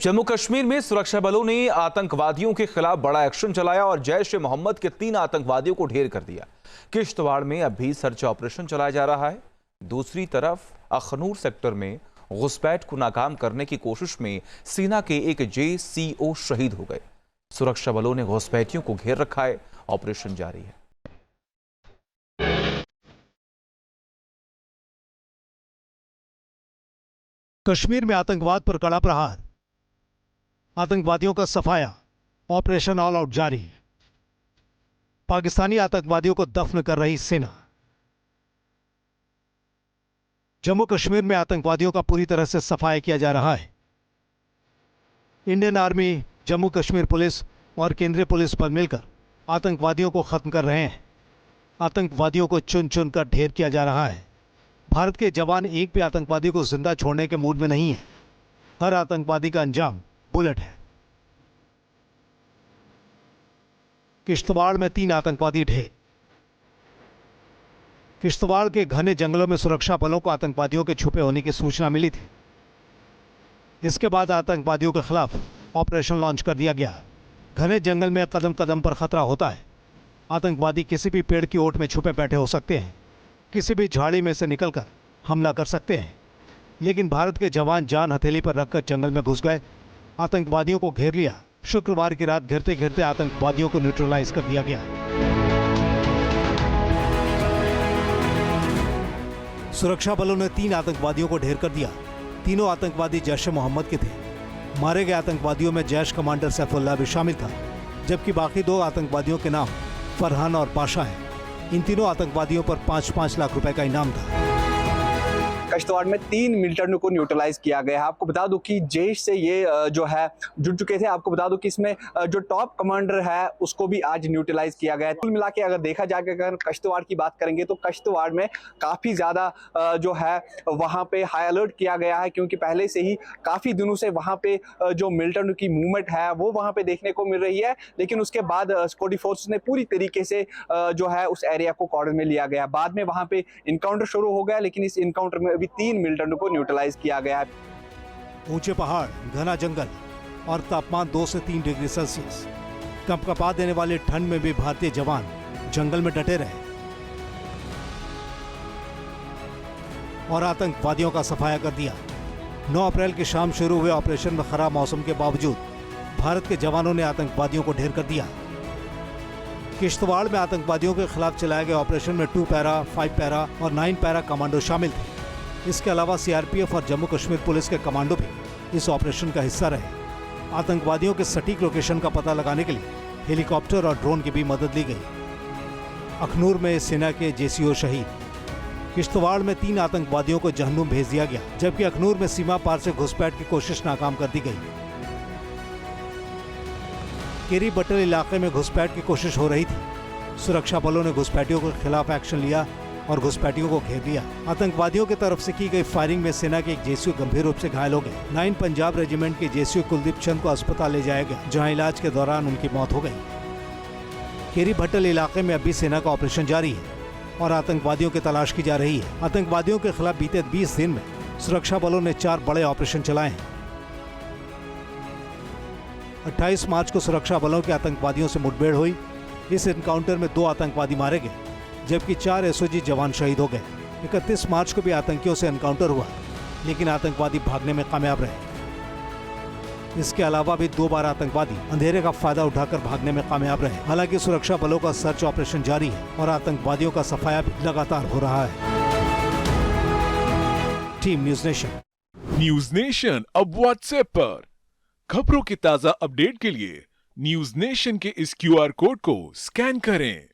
जम्मू कश्मीर में सुरक्षा बलों ने आतंकवादियों के खिलाफ बड़ा एक्शन चलाया और जैश ए मोहम्मद के 3 आतंकवादियों को ढेर कर दिया। किश्तवाड़ में अब भी सर्च ऑपरेशन चलाया जा रहा है। दूसरी तरफ अखनूर सेक्टर में घुसपैठ को नाकाम करने की कोशिश में सेना के एक JCO शहीद हो गए। सुरक्षा बलों ने घुसपैठियों को घेर रखा है। ऑपरेशन जारी है। कश्मीर में आतंकवाद पर कड़ा प्रहार, आतंकवादियों का सफाया, ऑपरेशन ऑल आउट जारी। पाकिस्तानी आतंकवादियों को दफन कर रही सेना। जम्मू कश्मीर में आतंकवादियों का पूरी तरह से सफाया किया जा रहा है। Indian army, Jammu Kashmir police और केंद्रीय पुलिस बल मिलकर आतंकवादियों को खत्म कर रहे हैं। आतंकवादियों को चुन चुन कर ढेर किया जा रहा है। भारत के जवान एक भी आतंकवादी को जिंदा छोड़ने के मूड में नहीं है। हर आतंकवादी का अंजाम बुलेट है। किश्तवाड़ में 3 आतंकवादी ढेर। किश्तवाड़ के घने जंगलों में सुरक्षा बलों को आतंकवादियों के छुपे होने की सूचना मिली थी। इसके बाद आतंकवादियों के खिलाफ ऑपरेशन लॉन्च कर दिया गया। घने जंगल में कदम कदम पर खतरा होता है। आतंकवादी किसी भी पेड़ की ओट में छुपे बैठे हो सकते हैं, किसी भी झाड़ी में से निकलकर हमला कर सकते हैं। लेकिन भारत के जवान जान हथेली पर रखकर जंगल में घुस गए, आतंकवादियों को घेर लिया। शुक्रवार की रात घेरते घेरते आतंकवादियों को न्यूट्रलाइज कर दिया गया। सुरक्षा बलों ने 3 आतंकवादियों को ढेर कर दिया। तीनों आतंकवादी जैश ए मोहम्मद के थे। मारे गए आतंकवादियों में जैश कमांडर सैफुल्लाह भी शामिल था, जबकि बाकी 2 आतंकवादियों के नाम फरहान और पाशा हैं। इन तीनों आतंकवादियों पर 5-5 लाख रुपए का इनाम था। किश्तवाड़ में 3 मिलिटेंट को न्यूट्रलाइज किया गया है। आपको बता दूं कि जैश से ये जो है जुड़ चुके थे। आपको बता दूं कि इसमें जो टॉप कमांडर है उसको भी आज न्यूट्रलाइज किया गया है। कुल मिला के अगर देखा जाए, अगर किश्तवाड़ की बात करेंगे तो किश्तवाड़ में काफ़ी ज़्यादा जो है वहाँ पे हाई अलर्ट किया गया है, क्योंकि पहले से ही काफ़ी दिनों से वहाँ पे जो मिलिटेंट की मूवमेंट है वो वहाँ पे देखने को मिल रही है। लेकिन उसके बाद सिक्योरिटी फोर्सेस ने पूरी तरीके से जो है उस एरिया को कॉर्डन में लिया गया। बाद में वहाँ पे इनकाउंटर शुरू हो गया, लेकिन इस इनकाउंटर में 3 मिलिटेंट को न्यूट्रलाइज किया गया है। ऊंचे पहाड़, घना जंगल और तापमान 2 से 3 डिग्री सेल्सियस, कंपकपा देने वाली ठंड में भी भारतीय जवान जंगल में डटे रहे और आतंकवादियों का सफाया कर दिया। 9 अप्रैल की शाम शुरू हुए ऑपरेशन में खराब मौसम के बावजूद भारत के जवानों ने आतंकवादियों को ढेर कर दिया। किश्तवाड़ में आतंकवादियों के खिलाफ चलाए गए ऑपरेशन में 2 पैरा, 5 पैरा और 9 पैरा कमांडो शामिल थे। इसके अलावा CRPF और जम्मू कश्मीर पुलिस के कमांडो भी इस ऑपरेशन का हिस्सा रहे। आतंकवादियों के सटीक लोकेशन का पता लगाने के लिए हेलीकॉप्टर और ड्रोन की भी मदद ली गई। अखनूर में सेना के JCO शहीद। किश्तवाड़ में 3 आतंकवादियों को जहन्नुम भेज दिया गया, जबकि अखनूर में सीमा पार से घुसपैठ की कोशिश नाकाम कर दी गई। केरी बटल इलाके में घुसपैठ की कोशिश हो रही थी। सुरक्षा बलों ने घुसपैठियों के खिलाफ एक्शन लिया और घुसपैठियों को घेर लिया। आतंकवादियों की तरफ से की गई फायरिंग में सेना के एक JCO गंभीर रूप से घायल हो गए। 9 पंजाब रेजिमेंट के JCO कुलदीप चंद को अस्पताल ले जाया गया, जहां इलाज के दौरान उनकी मौत हो गई। केरी भट्टल इलाके में अभी सेना का ऑपरेशन जारी है और आतंकवादियों की तलाश की जा रही है। आतंकवादियों के खिलाफ बीते 20 दिन में सुरक्षा बलों ने 4 बड़े ऑपरेशन चलाए हैं। 28 मार्च को सुरक्षा बलों के आतंकवादियों से मुठभेड़ हुई। इस एनकाउंटर में 2 आतंकवादी मारे गए, जबकि 4 SOG जवान शहीद हो गए। 31 मार्च को भी आतंकियों से एनकाउंटर हुआ, लेकिन आतंकवादी भागने में कामयाब रहे। इसके अलावा भी 2 बार आतंकवादी अंधेरे का फायदा उठाकर भागने में कामयाब रहे। हालांकि सुरक्षा बलों का सर्च ऑपरेशन जारी है और आतंकवादियों का सफाया भी लगातार हो रहा है। Team news nation. News nation अब व्हाट्सएप पर खबरों की ताजा अपडेट के लिए न्यूज़ नेशन के इस QR कोड को स्कैन करें।